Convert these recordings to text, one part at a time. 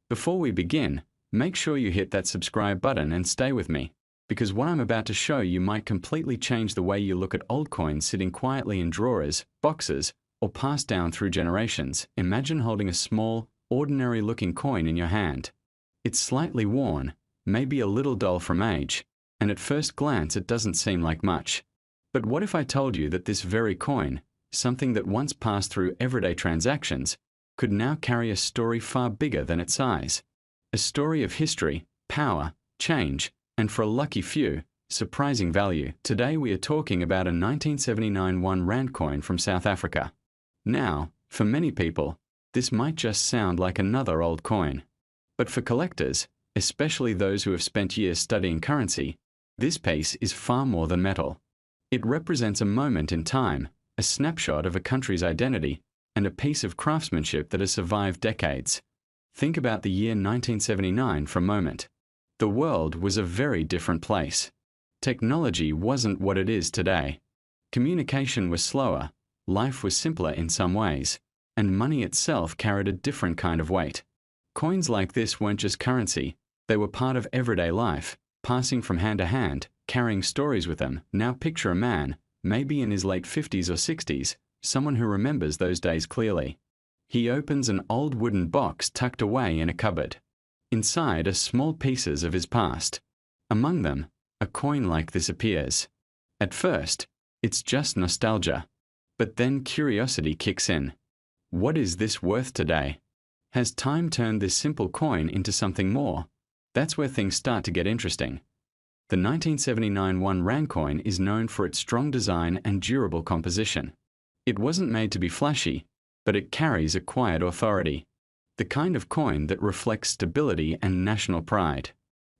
Before we begin, make sure you hit that subscribe button and stay with me, because what I'm about to show you might completely change the way you look at old coins sitting quietly in drawers, boxes, or passed down through generations. Imagine holding a small, ordinary-looking coin in your hand. It's slightly worn, maybe a little dull from age, and at first glance it doesn't seem like much. But what if I told you that this very coin, something that once passed through everyday transactions, could now carry a story far bigger than its size? A story of history, power, change, and for a lucky few, surprising value. Today we are talking about a 1979 1 Rand coin from South Africa. Now, for many people, this might just sound like another old coin. But for collectors, especially those who have spent years studying currency, this piece is far more than metal. It represents a moment in time, a snapshot of a country's identity, and a piece of craftsmanship that has survived decades. Think about the year 1979 for a moment. The world was a very different place. Technology wasn't what it is today. Communication was slower, life was simpler in some ways, and money itself carried a different kind of weight. Coins like this weren't just currency, they were part of everyday life, passing from hand to hand, carrying stories with them. Now picture a man, maybe in his late 50s or 60s, someone who remembers those days clearly. He opens an old wooden box tucked away in a cupboard. Inside are small pieces of his past. Among them, a coin like this appears. At first, it's just nostalgia. But then curiosity kicks in. What is this worth today? Has time turned this simple coin into something more? That's where things start to get interesting. The 1979 1 Rand coin is known for its strong design and durable composition. It wasn't made to be flashy, but it carries a quiet authority. The kind of coin that reflects stability and national pride.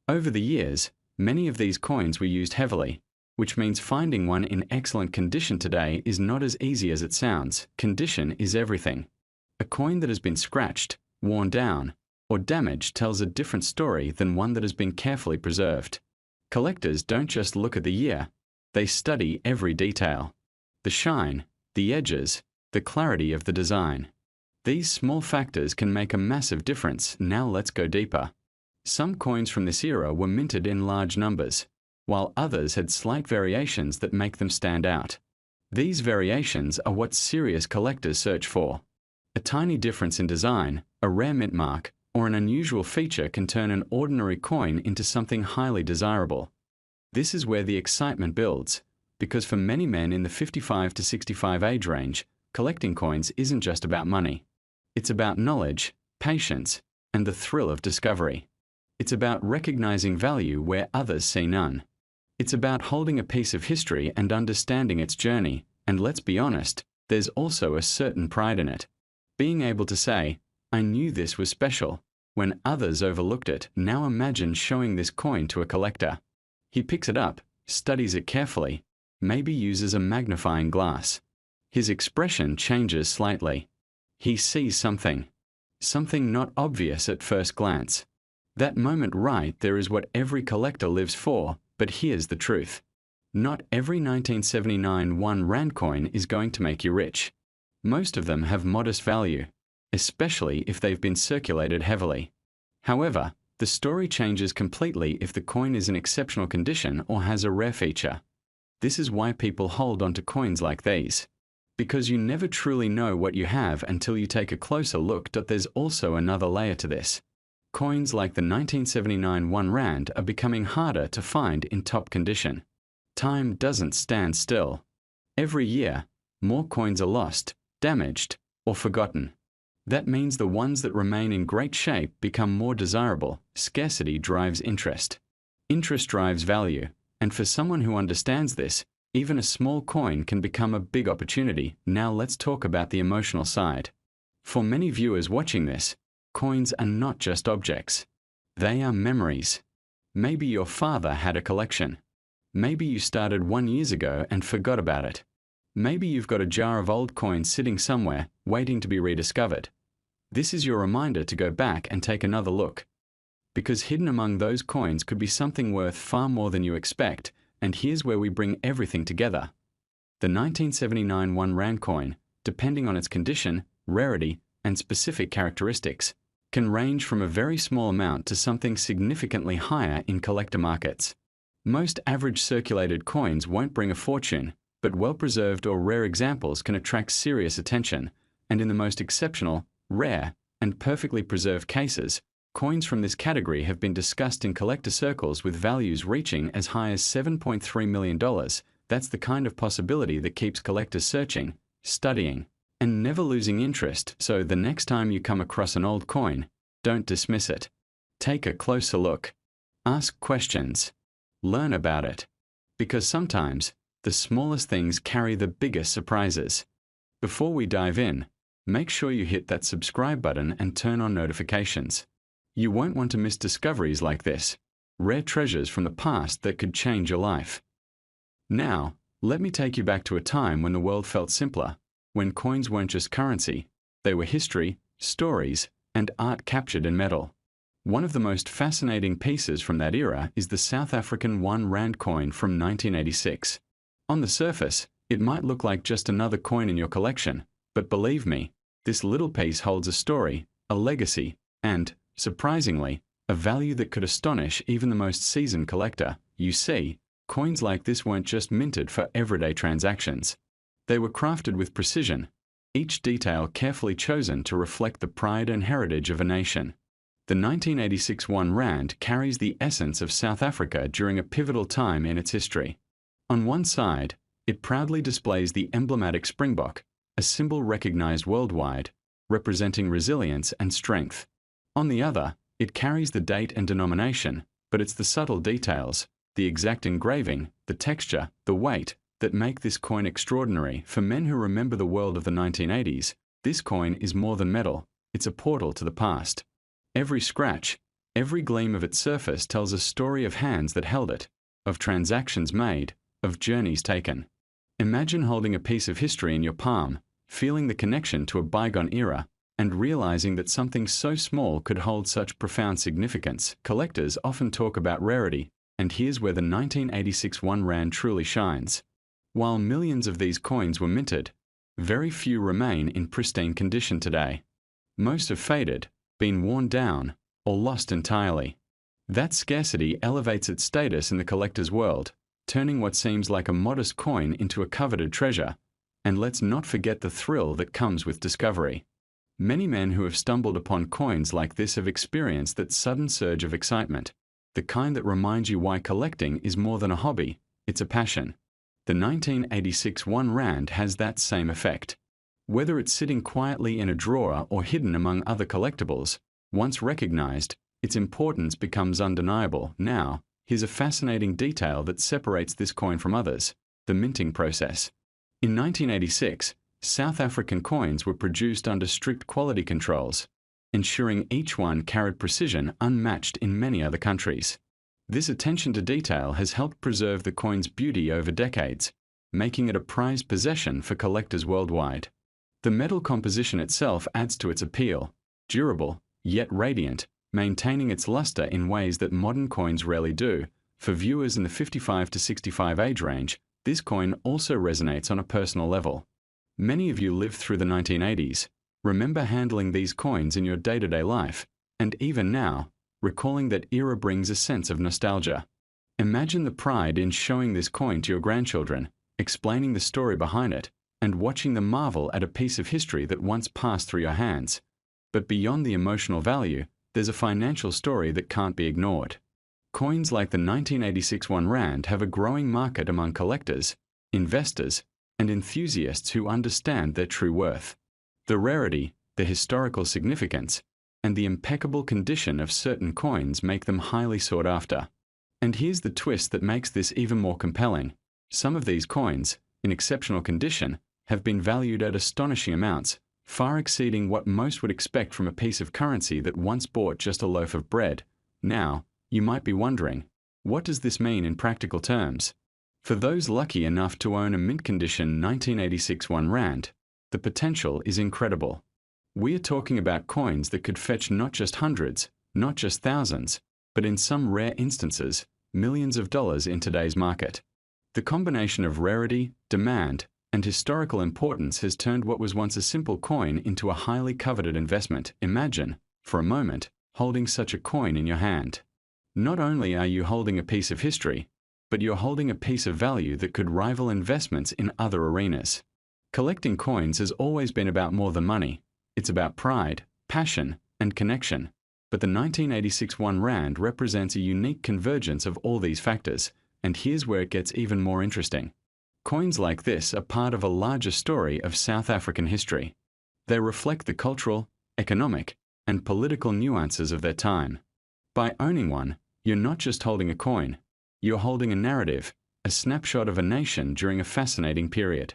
Over the years, many of these coins were used heavily, which means finding one in excellent condition today is not as easy as it sounds. Condition is everything. A coin that has been scratched, worn down, or damaged tells a different story than one that has been carefully preserved. Collectors don't just look at the year, they study every detail. The shine, the edges, the clarity of the design. These small factors can make a massive difference. Now let's go deeper. Some coins from this era were minted in large numbers, while others had slight variations that make them stand out. These variations are what serious collectors search for. A tiny difference in design, a rare mint mark, or an unusual feature can turn an ordinary coin into something highly desirable. This is where the excitement builds, because for many men in the 55 to 65 age range, collecting coins isn't just about money. It's about knowledge, patience, and the thrill of discovery. It's about recognizing value where others see none. It's about holding a piece of history and understanding its journey, and let's be honest, there's also a certain pride in it. Being able to say, I knew this was special, when others overlooked it. Now imagine showing this coin to a collector. He picks it up, studies it carefully, maybe uses a magnifying glass. His expression changes slightly. He sees something not obvious at first glance. That moment right there is what every collector lives for. But here's the truth. Not every 1979 1 Rand coin is going to make you rich. Most of them have modest value, especially if they've been circulated heavily. However, the story changes completely if the coin is in exceptional condition or has a rare feature. This is why people hold onto coins like these. Because you never truly know what you have until you take a closer look. There's also another layer to this. Coins like the 1979 1 Rand are becoming harder to find in top condition. Time doesn't stand still. Every year, more coins are lost, damaged, or forgotten. That means the ones that remain in great shape become more desirable. Scarcity drives interest. Interest drives value, and for someone who understands this, even a small coin can become a big opportunity. Now let's talk about the emotional side. For many viewers watching this, coins are not just objects. They are memories. Maybe your father had a collection. Maybe you started 1 year ago and forgot about it. Maybe you've got a jar of old coins sitting somewhere, waiting to be rediscovered. This is your reminder to go back and take another look. Because hidden among those coins could be something worth far more than you expect, and here's where we bring everything together. The 1979 1 Rand coin, depending on its condition, rarity, and specific characteristics, can range from a very small amount to something significantly higher in collector markets. Most average circulated coins won't bring a fortune, but well-preserved or rare examples can attract serious attention, and in the most exceptional, rare, and perfectly preserved cases, coins from this category have been discussed in collector circles with values reaching as high as $7.3 million. That's the kind of possibility that keeps collectors searching, studying, and never losing interest. So the next time you come across an old coin, don't dismiss it. Take a closer look. Ask questions. Learn about it. Because sometimes, the smallest things carry the biggest surprises. Before we dive in, make sure you hit that subscribe button and turn on notifications. You won't want to miss discoveries like this, rare treasures from the past that could change your life. Now, let me take you back to a time when the world felt simpler, when coins weren't just currency, they were history, stories, and art captured in metal. One of the most fascinating pieces from that era is the South African 1 Rand coin from 1986. On the surface, it might look like just another coin in your collection, but believe me, this little piece holds a story, a legacy, and, surprisingly, a value that could astonish even the most seasoned collector. You see, coins like this weren't just minted for everyday transactions. They were crafted with precision, each detail carefully chosen to reflect the pride and heritage of a nation. The 1986 1 Rand carries the essence of South Africa during a pivotal time in its history. On one side, it proudly displays the emblematic springbok, a symbol recognized worldwide, representing resilience and strength. On the other, it carries the date and denomination, but it's the subtle details, the exact engraving, the texture, the weight, that make this coin extraordinary. For men who remember the world of the 1980s, this coin is more than metal, it's a portal to the past. Every scratch, every gleam of its surface tells a story of hands that held it, of transactions made, of journeys taken. Imagine holding a piece of history in your palm, feeling the connection to a bygone era, and realizing that something so small could hold such profound significance. Collectors often talk about rarity, and here's where the 1986 1 Rand truly shines. While millions of these coins were minted, very few remain in pristine condition today. Most have faded, been worn down, or lost entirely. That scarcity elevates its status in the collector's world, turning what seems like a modest coin into a coveted treasure. And let's not forget the thrill that comes with discovery. Many men who have stumbled upon coins like this have experienced that sudden surge of excitement, the kind that reminds you why collecting is more than a hobby, it's a passion. The 1986 1 Rand has that same effect. Whether it's sitting quietly in a drawer or hidden among other collectibles, once recognized, its importance becomes undeniable. Now, here's a fascinating detail that separates this coin from others: the minting process. In 1986, South African coins were produced under strict quality controls, ensuring each one carried precision unmatched in many other countries. This attention to detail has helped preserve the coin's beauty over decades, making it a prized possession for collectors worldwide. The metal composition itself adds to its appeal, durable, yet radiant, maintaining its luster in ways that modern coins rarely do. For viewers in the 55 to 65 age range, this coin also resonates on a personal level. Many of you lived through the 1980s, remember handling these coins in your day-to-day life, and even now, recalling that era brings a sense of nostalgia. Imagine the pride in showing this coin to your grandchildren, explaining the story behind it, and watching them marvel at a piece of history that once passed through your hands. But beyond the emotional value, there's a financial story that can't be ignored. Coins like the 1986 1 Rand have a growing market among collectors, investors, and enthusiasts who understand their true worth. The rarity, the historical significance, and the impeccable condition of certain coins make them highly sought after. And here's the twist that makes this even more compelling. Some of these coins, in exceptional condition, have been valued at astonishing amounts, far exceeding what most would expect from a piece of currency that once bought just a loaf of bread. Now, you might be wondering, what does this mean in practical terms? For those lucky enough to own a mint-condition 1986 1 Rand, the potential is incredible. We are talking about coins that could fetch not just hundreds, not just thousands, but in some rare instances, millions of dollars in today's market. The combination of rarity, demand, and historical importance has turned what was once a simple coin into a highly coveted investment. Imagine, for a moment, holding such a coin in your hand. Not only are you holding a piece of history, but you're holding a piece of value that could rival investments in other arenas. Collecting coins has always been about more than money. It's about pride, passion, and connection. But the 1986 1 Rand represents a unique convergence of all these factors, and here's where it gets even more interesting. Coins like this are part of a larger story of South African history. They reflect the cultural, economic, and political nuances of their time. By owning one, you're not just holding a coin, you're holding a narrative, a snapshot of a nation during a fascinating period.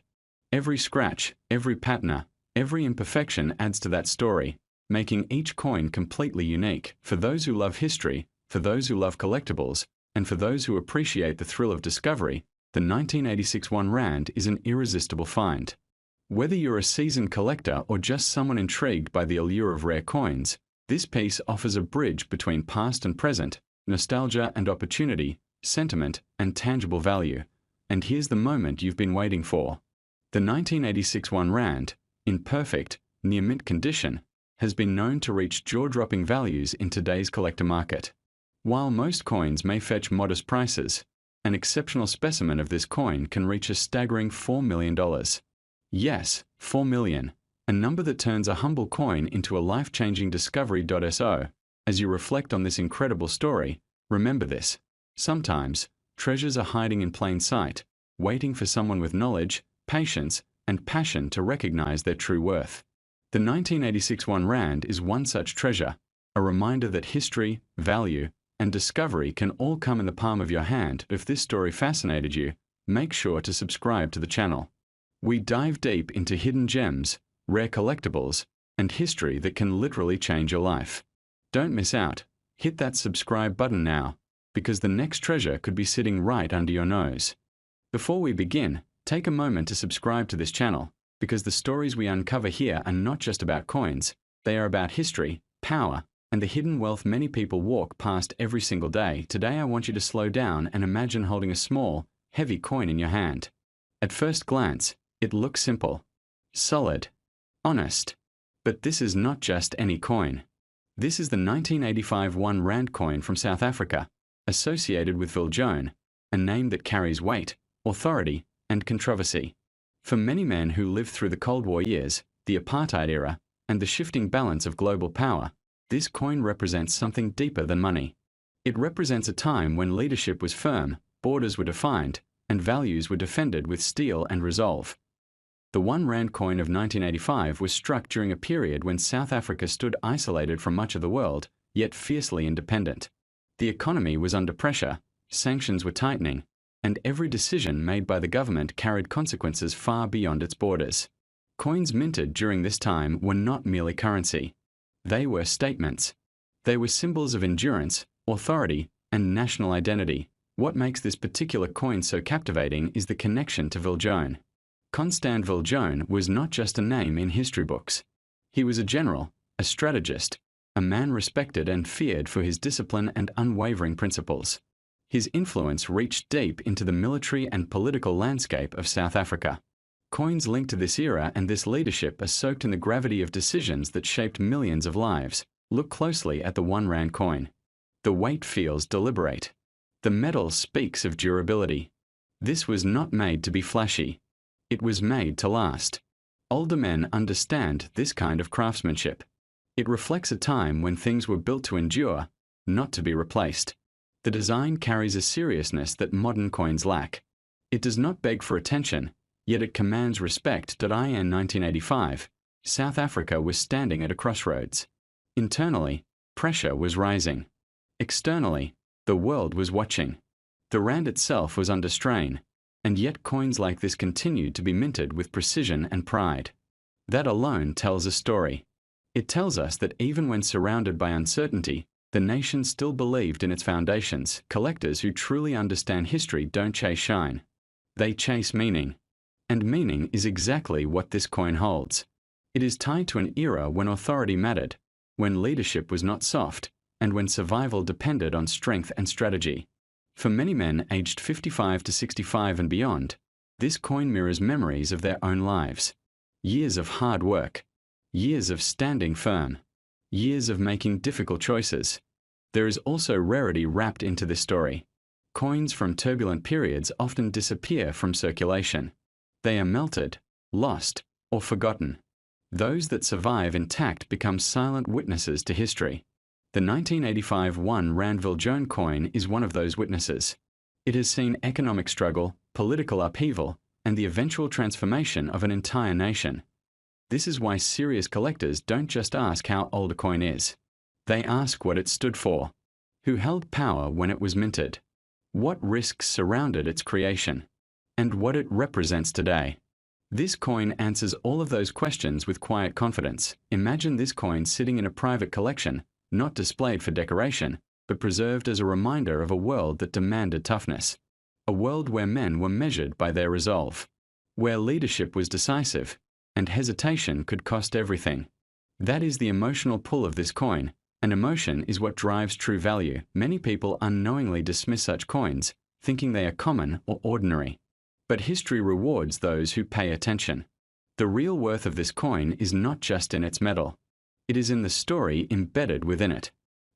Every scratch, every patina, every imperfection adds to that story, making each coin completely unique for those who love history, for those who love collectibles, and for those who appreciate the thrill of discovery. The 1986 1 Rand is an irresistible find. Whether you're a seasoned collector or just someone intrigued by the allure of rare coins, this piece offers a bridge between past and present, nostalgia and opportunity, sentiment and tangible value. And here's the moment you've been waiting for. The 1986 1 Rand, in perfect, near-mint condition, has been known to reach jaw-dropping values in today's collector market. While most coins may fetch modest prices, an exceptional specimen of this coin can reach a staggering $4 million. Yes, 4 million, a number that turns a humble coin into a life-changing discovery. So, as you reflect on this incredible story, remember this. Sometimes, treasures are hiding in plain sight, waiting for someone with knowledge, patience, and passion to recognize their true worth. The 1986 1 Rand is one such treasure, a reminder that history, value, and discovery can all come in the palm of your hand. If this story fascinated you, make sure to subscribe to the channel. We dive deep into hidden gems, rare collectibles, and history that can literally change your life. Don't miss out. Hit that subscribe button now, because the next treasure could be sitting right under your nose. Before we begin, take a moment to subscribe to this channel, because the stories we uncover here are not just about coins, they are about history, power, and the hidden wealth many people walk past every single day. Today I want you to slow down and imagine holding a small, heavy coin in your hand. At first glance, it looks simple, solid, honest. But this is not just any coin. This is the 1985 1 Rand coin from South Africa, associated with Viljoen, a name that carries weight, authority, and controversy. For many men who lived through the Cold War years, the apartheid era, and the shifting balance of global power, this coin represents something deeper than money. It represents a time when leadership was firm, borders were defined, and values were defended with steel and resolve. The 1 Rand coin of 1985 was struck during a period when South Africa stood isolated from much of the world, yet fiercely independent. The economy was under pressure, sanctions were tightening, and every decision made by the government carried consequences far beyond its borders. Coins minted during this time were not merely currency. They were statements. They were symbols of endurance, authority, and national identity. What makes this particular coin so captivating is the connection to Viljoen. Constant Viljoen was not just a name in history books. He was a general, a strategist, a man respected and feared for his discipline and unwavering principles. His influence reached deep into the military and political landscape of South Africa. Coins linked to this era and this leadership are soaked in the gravity of decisions that shaped millions of lives. Look closely at the 1 Rand coin. The weight feels deliberate. The metal speaks of durability. This was not made to be flashy. It was made to last. Older men understand this kind of craftsmanship. It reflects a time when things were built to endure, not to be replaced. The design carries a seriousness that modern coins lack. It does not beg for attention, yet it commands respect. In 1985, South Africa was standing at a crossroads. Internally, pressure was rising. Externally, the world was watching. The Rand itself was under strain, and yet coins like this continued to be minted with precision and pride. That alone tells a story. It tells us that even when surrounded by uncertainty, the nation still believed in its foundations. Collectors who truly understand history don't chase shine. They chase meaning. And meaning is exactly what this coin holds. It is tied to an era when authority mattered, when leadership was not soft, and when survival depended on strength and strategy. For many men aged 55 to 65 and beyond, this coin mirrors memories of their own lives. Years of hard work. Years of standing firm. years of making difficult choices. There is also rarity wrapped into this story. Coins from turbulent periods often disappear from circulation. They are melted, lost, or forgotten. Those that survive intact become silent witnesses to history. The 1985 1 Randville Joan coin is one of those witnesses. It has seen economic struggle, political upheaval, and the eventual transformation of an entire nation. This is why serious collectors don't just ask how old a coin is. They ask what it stood for, who held power when it was minted, what risks surrounded its creation, and what it represents today. This coin answers all of those questions with quiet confidence. Imagine this coin sitting in a private collection, not displayed for decoration, but preserved as a reminder of a world that demanded toughness. A world where men were measured by their resolve, where leadership was decisive, and hesitation could cost everything. That is the emotional pull of this coin, and emotion is what drives true value. Many people unknowingly dismiss such coins, thinking they are common or ordinary. But history rewards those who pay attention. The real worth of this coin is not just in its metal. It is in the story embedded within it.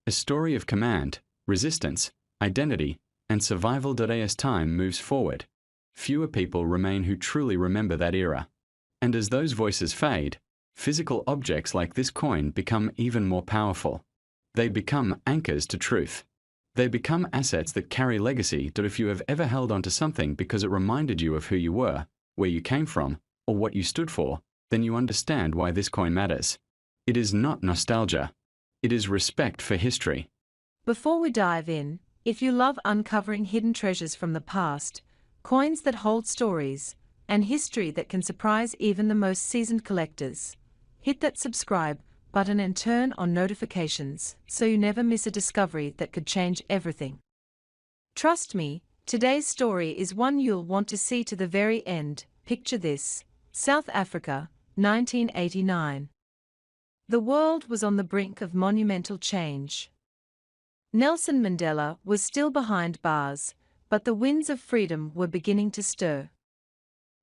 A story of command, resistance, identity, and survival. As time moves forward, fewer people remain who truly remember that era. And as those voices fade, physical objects like this coin become even more powerful. They become anchors to truth. They become assets that carry legacy. If you have ever held onto something because it reminded you of who you were, where you came from, or what you stood for, then you understand why this coin matters. It is not nostalgia. It is respect for history. Before we dive in, if you love uncovering hidden treasures from the past, coins that hold stories, and history that can surprise even the most seasoned collectors, hit that subscribe button and turn on notifications so you never miss a discovery that could change everything. Trust me, today's story is one you'll want to see to the very end. Picture this: South Africa, 1989. The world was on the brink of monumental change. Nelson Mandela was still behind bars, but the winds of freedom were beginning to stir.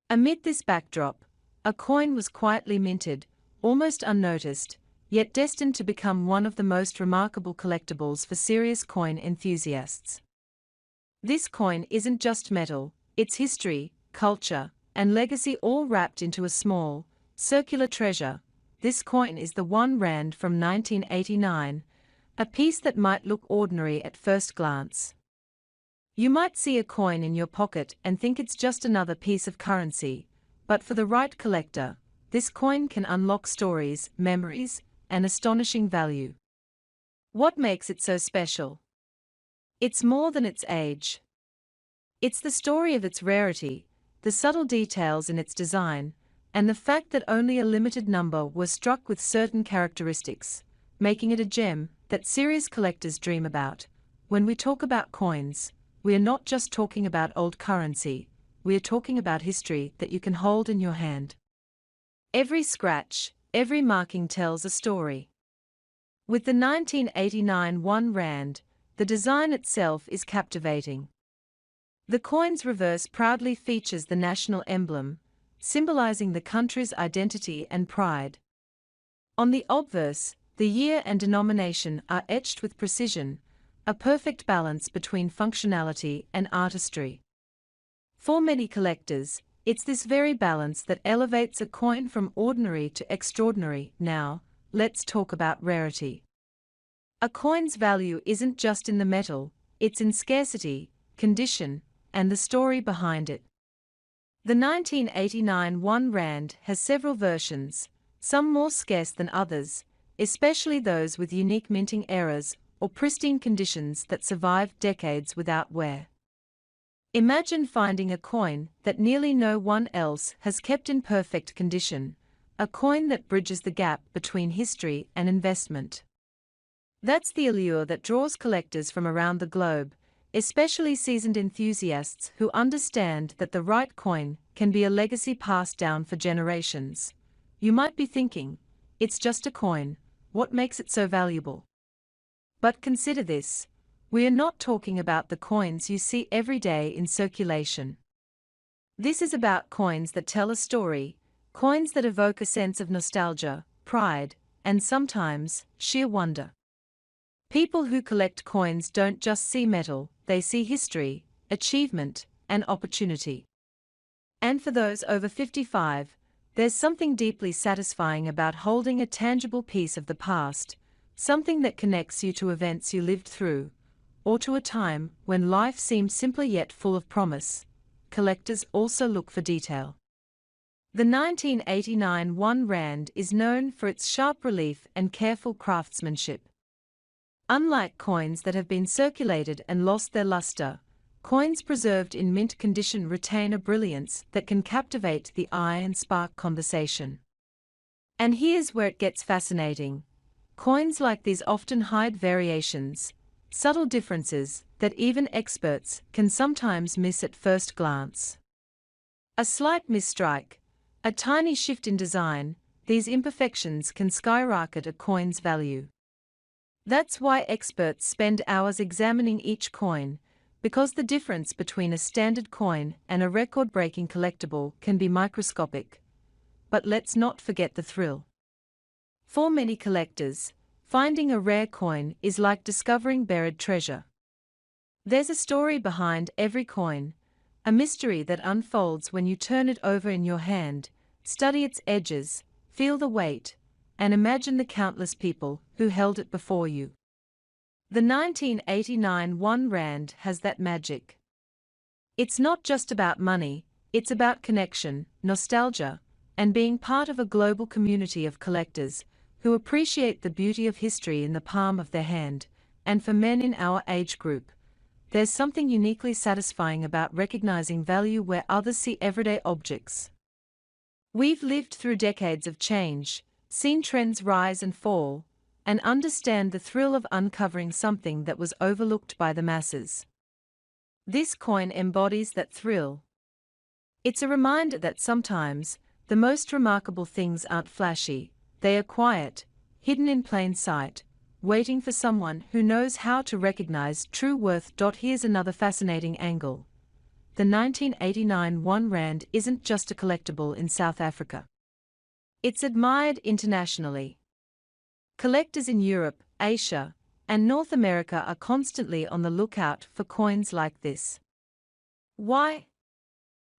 Amid this backdrop, a coin was quietly minted, almost unnoticed, yet destined to become one of the most remarkable collectibles for serious coin enthusiasts. This coin isn't just metal, it's history, culture, and legacy all wrapped into a small, circular treasure. This coin is the 1 Rand from 1989, a piece that might look ordinary at first glance. You might see a coin in your pocket and think it's just another piece of currency, but for the right collector, this coin can unlock stories, memories, and astonishing value. What makes it so special? It's more than its age. It's the story of its rarity, the subtle details in its design, and the fact that only a limited number were struck with certain characteristics, making it a gem that serious collectors dream about. When we talk about coins, we are not just talking about old currency, we are talking about history that you can hold in your hand. Every scratch, every marking tells a story. With the 1989 1 Rand, the design itself is captivating. The coin's reverse proudly features the national emblem, symbolizing the country's identity and pride. On the obverse, the year and denomination are etched with precision, a perfect balance between functionality and artistry. For many collectors, it's this very balance that elevates a coin from ordinary to extraordinary. Now, let's talk about rarity. A coin's value isn't just in the metal, it's in scarcity, condition, and the story behind it. The 1989 1 Rand has several versions, some more scarce than others, especially those with unique minting eras or pristine conditions that survived decades without wear. Imagine finding a coin that nearly no one else has kept in perfect condition, a coin that bridges the gap between history and investment. That's the allure that draws collectors from around the globe, especially seasoned enthusiasts who understand that the right coin can be a legacy passed down for generations. You might be thinking, it's just a coin, what makes it so valuable? But consider this. We are not talking about the coins you see every day in circulation. This is about coins that tell a story, coins that evoke a sense of nostalgia, pride, and sometimes, sheer wonder. People who collect coins don't just see metal, they see history, achievement, and opportunity. And for those over 55, there's something deeply satisfying about holding a tangible piece of the past, something that connects you to events you lived through, or to a time when life seemed simpler yet full of promise. Collectors also look for detail. The 1989 1 Rand is known for its sharp relief and careful craftsmanship. Unlike coins that have been circulated and lost their luster, coins preserved in mint condition retain a brilliance that can captivate the eye and spark conversation. And here's where it gets fascinating. Coins like these often hide variations, subtle differences that even experts can sometimes miss at first glance. A slight misstrike, a tiny shift in design, these imperfections can skyrocket a coin's value. That's why experts spend hours examining each coin, because the difference between a standard coin and a record-breaking collectible can be microscopic. But let's not forget the thrill. For many collectors, finding a rare coin is like discovering buried treasure. There's a story behind every coin, a mystery that unfolds when you turn it over in your hand, study its edges, feel the weight, and imagine the countless people who held it before you. The 1989 1 Rand has that magic. It's not just about money, it's about connection, nostalgia, and being part of a global community of collectors who appreciate the beauty of history in the palm of their hand. And for men in our age group, there's something uniquely satisfying about recognizing value where others see everyday objects. We've lived through decades of change, seen trends rise and fall, and understand the thrill of uncovering something that was overlooked by the masses. This coin embodies that thrill. It's a reminder that sometimes, the most remarkable things aren't flashy, they are quiet, hidden in plain sight, waiting for someone who knows how to recognize true worth. Here's another fascinating angle. The 1989 1 Rand isn't just a collectible in South Africa. It's admired internationally. Collectors in Europe, Asia, and North America are constantly on the lookout for coins like this. Why?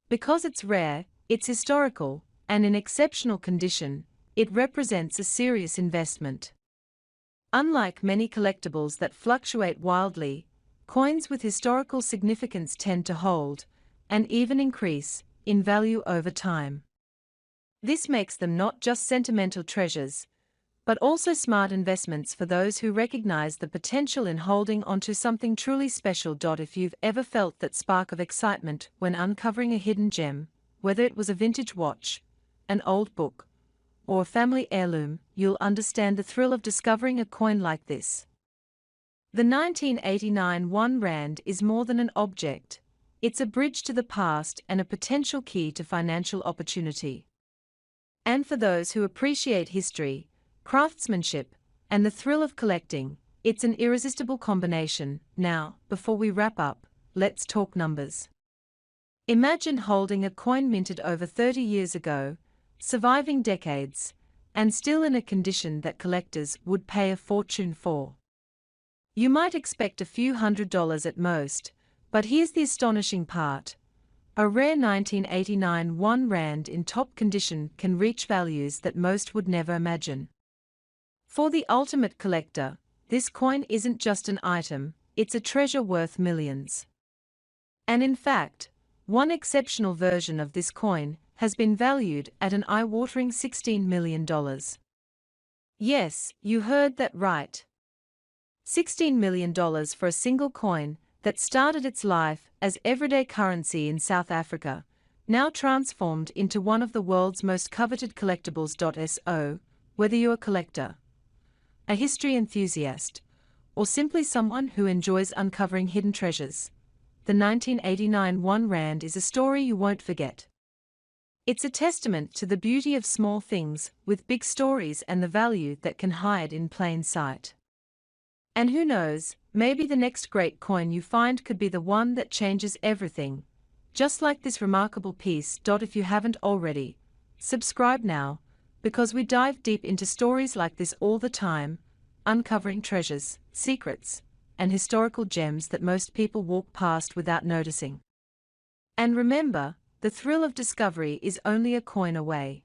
Because it's rare, it's historical, and in exceptional condition, it represents a serious investment. Unlike many collectibles that fluctuate wildly, coins with historical significance tend to hold, and even increase, in value over time. This makes them not just sentimental treasures, but also smart investments for those who recognize the potential in holding onto something truly special. If you've ever felt that spark of excitement when uncovering a hidden gem, whether it was a vintage watch, an old book, or a family heirloom, you'll understand the thrill of discovering a coin like this. The 1989 1 Rand is more than an object. It's a bridge to the past and a potential key to financial opportunity. And for those who appreciate history, craftsmanship, and the thrill of collecting, it's an irresistible combination. Now, before we wrap up, let's talk numbers. Imagine holding a coin minted over 30 years ago, surviving decades, and still in a condition that collectors would pay a fortune for. You might expect a few $100s at most, but here's the astonishing part. A rare 1989 1 Rand in top condition can reach values that most would never imagine. For the ultimate collector, this coin isn't just an item, it's a treasure worth millions. And in fact, one exceptional version of this coin has been valued at an eye-watering $16 million. Yes, you heard that right. $16 million for a single coin that started its life as everyday currency in South Africa, now transformed into one of the world's most coveted collectibles. So, whether you're a collector, a history enthusiast, or simply someone who enjoys uncovering hidden treasures, the 1989 1 Rand is a story you won't forget. It's a testament to the beauty of small things with big stories and the value that can hide in plain sight. And who knows, maybe the next great coin you find could be the one that changes everything, just like this remarkable piece. If you haven't already, subscribe now, because we dive deep into stories like this all the time, uncovering treasures, secrets, and historical gems that most people walk past without noticing. And remember, the thrill of discovery is only a coin away.